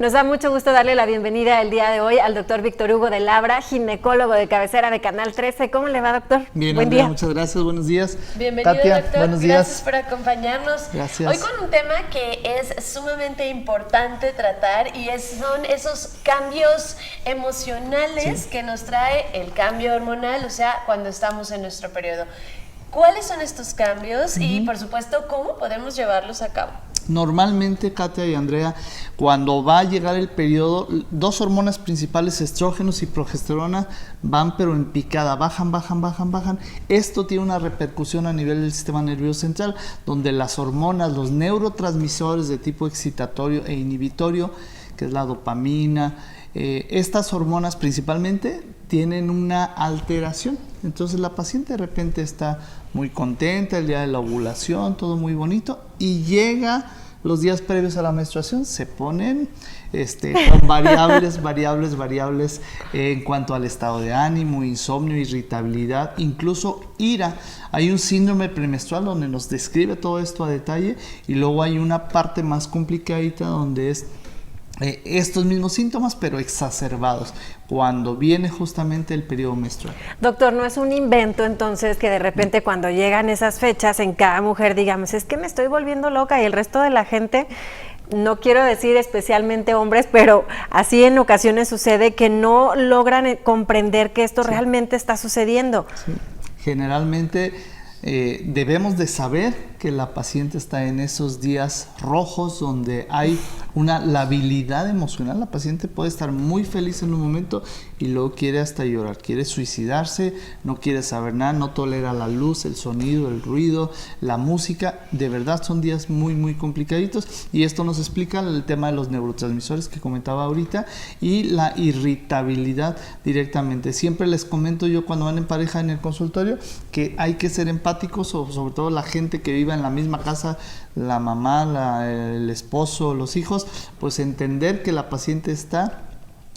Nos da mucho gusto darle la bienvenida el día de hoy al doctor Víctor Hugo de Labra, ginecólogo de cabecera de Canal 13. ¿Cómo le va, doctor? Bien, Buen Andrea, día. muchas gracias, buenos días. Bienvenido, Katia, doctor. buenos Gracias días. por acompañarnos. Gracias. Hoy con un tema que es sumamente importante tratar y son esos cambios emocionales que nos trae el cambio hormonal, o sea, cuando estamos en nuestro periodo. ¿Cuáles son estos cambios y, por supuesto, cómo podemos llevarlos a cabo? Normalmente, Katia y Andrea, cuando va a llegar el periodo, dos hormonas principales, estrógenos y progesterona, van pero en picada, bajan. Esto tiene una repercusión a nivel del sistema nervioso central, donde las hormonas, los neurotransmisores de tipo excitatorio e inhibitorio, que es la dopamina, estas hormonas principalmente tienen una alteración. Entonces la paciente de repente está muy contenta el día de la ovulación, todo muy bonito, y llega los días previos a la menstruación, se ponen con variables en cuanto al estado de ánimo, insomnio, irritabilidad, incluso ira. Hay un síndrome premenstrual donde nos describe todo esto a detalle, y luego hay una parte más complicadita donde es estos mismos síntomas pero exacerbados cuando viene justamente el periodo menstrual. Doctor, no es un invento entonces que de repente cuando llegan esas fechas en cada mujer digamos, es que me estoy volviendo loca, y el resto de la gente, no quiero decir especialmente hombres, pero así en ocasiones sucede que no logran comprender que esto realmente está sucediendo. Sí. Generalmente debemos de saber que la paciente está en esos días rojos donde hay una labilidad emocional. La paciente puede estar muy feliz en un momento y luego quiere hasta llorar, quiere suicidarse, no quiere saber nada, no tolera la luz, el sonido, el ruido, la música. De verdad son días muy complicaditos, y esto nos explica el tema de los neurotransmisores que comentaba ahorita y la irritabilidad directamente. Siempre les comento yo cuando van en pareja en el consultorio que hay que ser empáticos, sobre todo la gente que vive en la misma casa, la mamá, el esposo, los hijos, pues entender que la paciente está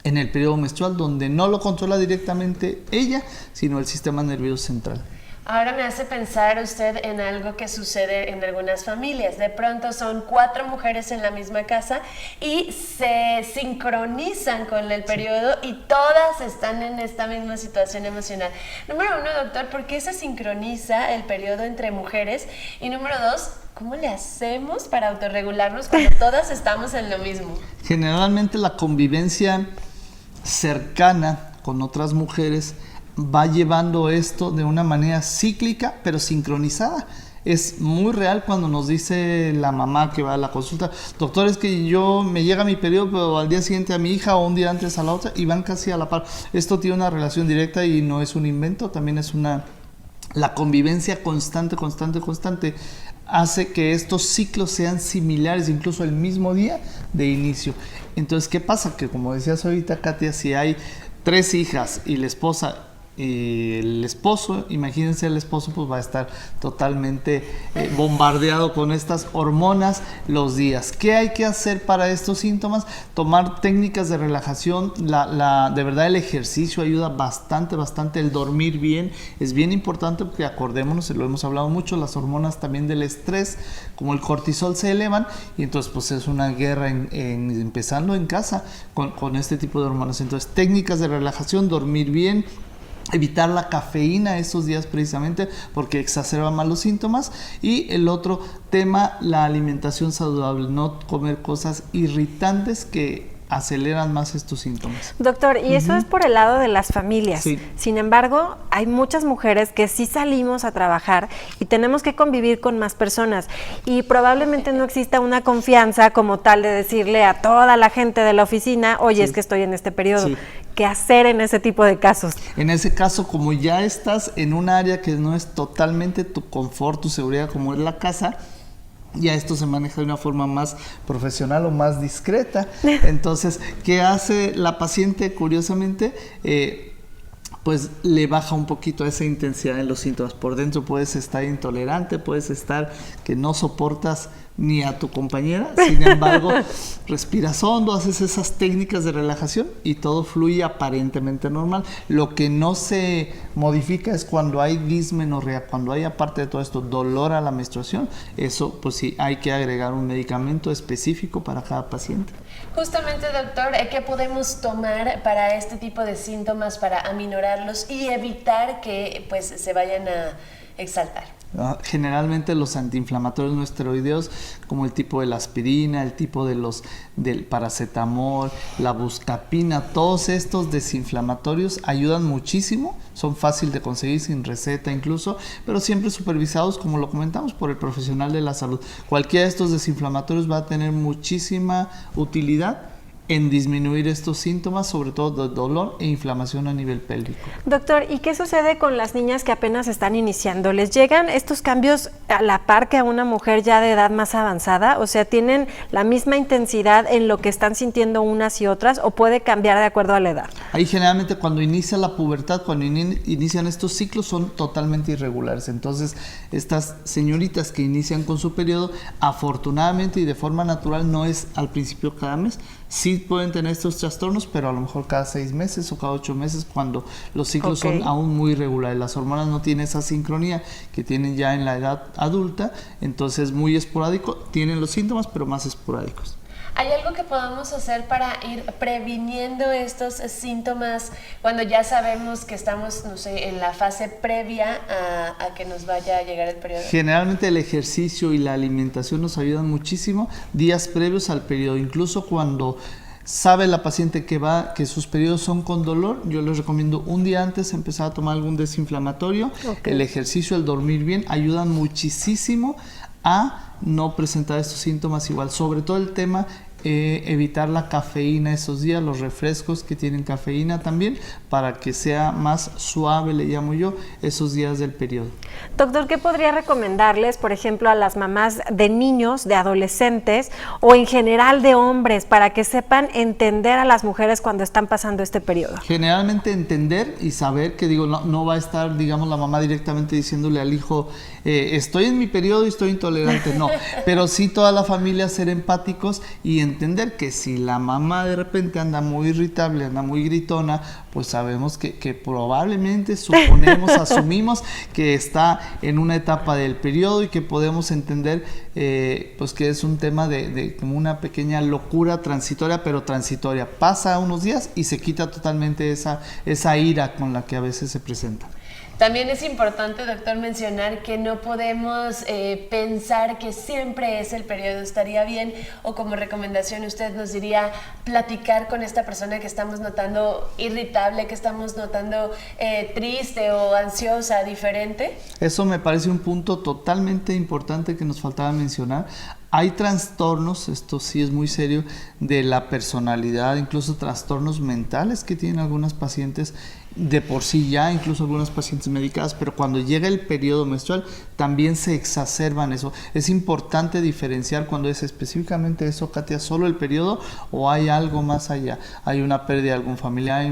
en el periodo menstrual donde no lo controla directamente ella, sino el sistema nervioso central. Ahora me hace pensar usted en algo que sucede en algunas familias. De pronto son 4 mujeres en la misma casa y se sincronizan con el periodo y todas están en esta misma situación emocional. Número 1, doctor, ¿por qué se sincroniza el periodo entre mujeres? Y número 2, ¿cómo le hacemos para autorregularnos cuando todas estamos en lo mismo? Generalmente la convivencia cercana con otras mujeres va llevando esto de una manera cíclica pero sincronizada. Es muy real cuando nos dice la mamá que va a la consulta, doctor, es que yo me llega mi periodo pero al día siguiente a mi hija o un día antes a la otra, y van casi a la par. Esto tiene una relación directa y no es un invento, también es la convivencia constante hace que estos ciclos sean similares, incluso el mismo día de inicio. Entonces, ¿qué pasa? Que como decías ahorita, Katia, si hay 3 hijas y la esposa y el esposo, imagínense, el esposo pues va a estar totalmente bombardeado con estas hormonas los días. ¿Qué hay que hacer para estos síntomas? Tomar técnicas de relajación. De verdad el ejercicio ayuda bastante. El dormir bien es bien importante, porque acordémonos, lo hemos hablado mucho, las hormonas también del estrés como el cortisol se elevan, y entonces pues es una guerra empezando en casa con este tipo de hormonas. Entonces técnicas de relajación, dormir bien, evitar la cafeína estos días precisamente porque exacerba más los síntomas. Y el otro tema, la alimentación saludable, no comer cosas irritantes que aceleran más estos síntomas. Doctor, y eso es por el lado de las familias. Sí. Sin embargo, hay muchas mujeres que sí salimos a trabajar y tenemos que convivir con más personas, y probablemente no exista una confianza como tal de decirle a toda la gente de la oficina, oye, es que estoy en este periodo. Sí. ¿Qué hacer en ese tipo de casos? En ese caso, como ya estás en un área que no es totalmente tu confort, tu seguridad, como es la casa, ya esto se maneja de una forma más profesional o más discreta. Entonces, ¿qué hace la paciente? Curiosamente, pues le baja un poquito esa intensidad en los síntomas. Por dentro puedes estar intolerante, puedes estar que no soportas ni a tu compañera, sin embargo respiras hondo, haces esas técnicas de relajación y todo fluye aparentemente normal. Lo que no se modifica es cuando hay dismenorrea, cuando hay, aparte de todo esto, dolor a la menstruación. Eso pues sí hay que agregar un medicamento específico para cada paciente. Justamente, doctor, ¿qué podemos tomar para este tipo de síntomas, para aminorarlos y evitar que pues se vayan a exaltar? Generalmente los antiinflamatorios no esteroideos, como el tipo de la aspirina, el tipo del paracetamol, la buscapina, todos estos desinflamatorios ayudan muchísimo, son fáciles de conseguir sin receta incluso, pero siempre supervisados, como lo comentamos, por el profesional de la salud. Cualquiera de estos desinflamatorios va a tener muchísima utilidad en disminuir estos síntomas, sobre todo de dolor e inflamación a nivel pélvico. Doctor, ¿y qué sucede con las niñas que apenas están iniciando? ¿Les llegan estos cambios a la par que a una mujer ya de edad más avanzada? O sea, ¿tienen la misma intensidad en lo que están sintiendo unas y otras o puede cambiar de acuerdo a la edad? Ahí generalmente cuando inicia la pubertad, cuando inician estos ciclos son totalmente irregulares. Entonces, estas señoritas que inician con su periodo, afortunadamente y de forma natural, no es al principio cada mes. Sí pueden tener estos trastornos, pero a lo mejor cada 6 meses o cada 8 meses cuando los ciclos son aún muy irregulares. Las hormonas no tienen esa sincronía que tienen ya en la edad adulta, entonces muy esporádico. Tienen los síntomas, pero más esporádicos. ¿Hay algo que podamos hacer para ir previniendo estos síntomas cuando ya sabemos que estamos, no sé, en la fase previa a que nos vaya a llegar el periodo? Generalmente el ejercicio y la alimentación nos ayudan muchísimo días previos al periodo. Incluso cuando sabe la paciente que sus periodos son con dolor, yo les recomiendo un día antes empezar a tomar algún desinflamatorio. El ejercicio, el dormir bien, ayudan muchísimo a no presentar estos síntomas igual, sobre todo el tema evitar la cafeína esos días, los refrescos que tienen cafeína también, para que sea más suave, le llamo yo, esos días del periodo. Doctor, ¿qué podría recomendarles, por ejemplo, a las mamás de niños, de adolescentes o en general de hombres para que sepan entender a las mujeres cuando están pasando este periodo? Generalmente entender y saber que no va a estar, digamos, la mamá directamente diciéndole al hijo, estoy en mi periodo y estoy intolerante, no, pero sí toda la familia ser empáticos y entender que si la mamá de repente anda muy irritable, anda muy gritona, pues sabemos que probablemente asumimos que está en una etapa del periodo y que podemos entender pues que es un tema de como una pequeña locura transitoria, pero transitoria. Pasa unos días y se quita totalmente esa ira con la que a veces se presenta. También es importante, doctor, mencionar que no podemos pensar que siempre es el periodo. Estaría bien, o como recomendación usted nos diría, platicar con esta persona que estamos notando irritable, que estamos notando triste o ansiosa, diferente. Eso me parece un punto totalmente importante que nos faltaba mencionar. Hay trastornos, esto sí es muy serio, de la personalidad, incluso trastornos mentales que tienen algunas pacientes de por sí ya, incluso algunas pacientes medicadas, pero cuando llega el periodo menstrual también se exacerban eso. Es importante diferenciar cuando es específicamente eso, Katia, solo el periodo o hay algo más allá. Hay una pérdida de algún familiar, hay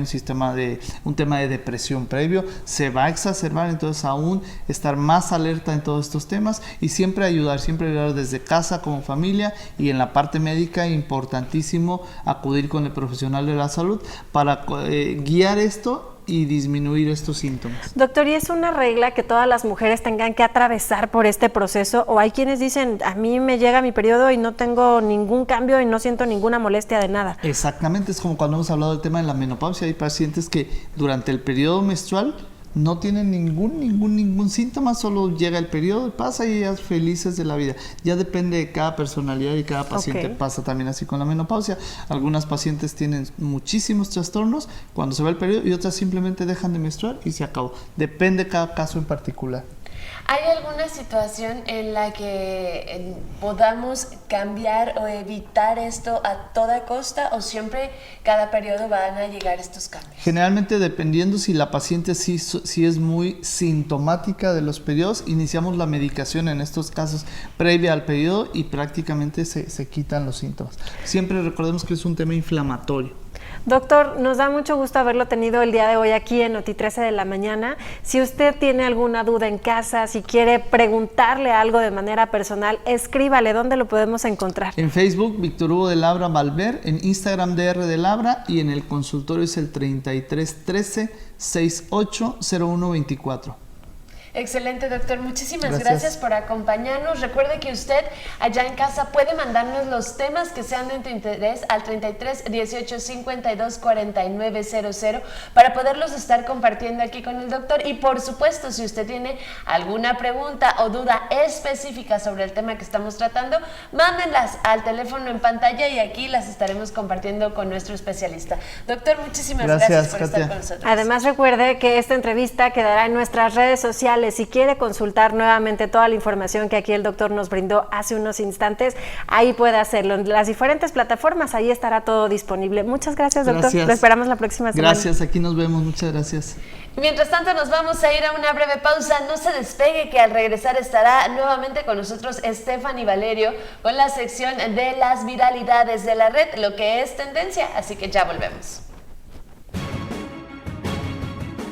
un tema de depresión previo, se va a exacerbar, entonces aún estar más alerta en todos estos temas y siempre ayudar desde casa como familia, y en la parte médica importantísimo acudir con el profesional de la salud para guiar esto y disminuir estos síntomas. Doctor, ¿y es una regla que todas las mujeres tengan que atravesar por este proceso? ¿O hay quienes dicen, a mí me llega mi periodo y no tengo ningún cambio y no siento ninguna molestia de nada? Exactamente, es como cuando hemos hablado del tema de la menopausia. Hay pacientes que durante el periodo menstrual no tienen ningún síntoma, solo llega el periodo y pasa y ellas felices de la vida. Ya depende de cada personalidad y cada paciente. Pasa también así con la menopausia. Algunas pacientes tienen muchísimos trastornos cuando se va el periodo y otras simplemente dejan de menstruar y se acabó. Depende de cada caso en particular. ¿Hay alguna situación en la que podamos cambiar o evitar esto a toda costa, o siempre cada periodo van a llegar estos cambios? Generalmente, dependiendo si la paciente sí es muy sintomática de los periodos, iniciamos la medicación en estos casos previa al periodo y prácticamente se quitan los síntomas. Siempre recordemos que es un tema inflamatorio. Doctor, nos da mucho gusto haberlo tenido el día de hoy aquí en Noti 13 de la mañana. Si usted tiene alguna duda en casa, si quiere preguntarle algo de manera personal, escríbale. ¿Dónde lo podemos encontrar? En Facebook, Víctor Hugo de Labra Valver, en Instagram, DR de Labra, y en el consultorio es el 3313 680124. Excelente, doctor. Muchísimas gracias por acompañarnos. Recuerde que usted allá en casa puede mandarnos los temas que sean de tu interés al 33 18 52 49 00 para poderlos estar compartiendo aquí con el doctor. Y por supuesto, si usted tiene alguna pregunta o duda específica sobre el tema que estamos tratando, mándenlas al teléfono en pantalla y aquí las estaremos compartiendo con nuestro especialista. Doctor, muchísimas gracias por estar con nosotros. Además, recuerde que esta entrevista quedará en nuestras redes sociales. Si quiere consultar nuevamente toda la información que aquí el doctor nos brindó hace unos instantes, ahí puede hacerlo. En las diferentes plataformas, ahí estará todo disponible. Muchas gracias, doctor. Gracias. Lo esperamos la próxima semana. Gracias, aquí nos vemos. Muchas gracias. Mientras tanto, nos vamos a ir a una breve pausa. No se despegue, que al regresar estará nuevamente con nosotros Stephanie Valerio con la sección de las viralidades de la red, lo que es tendencia. Así que ya volvemos.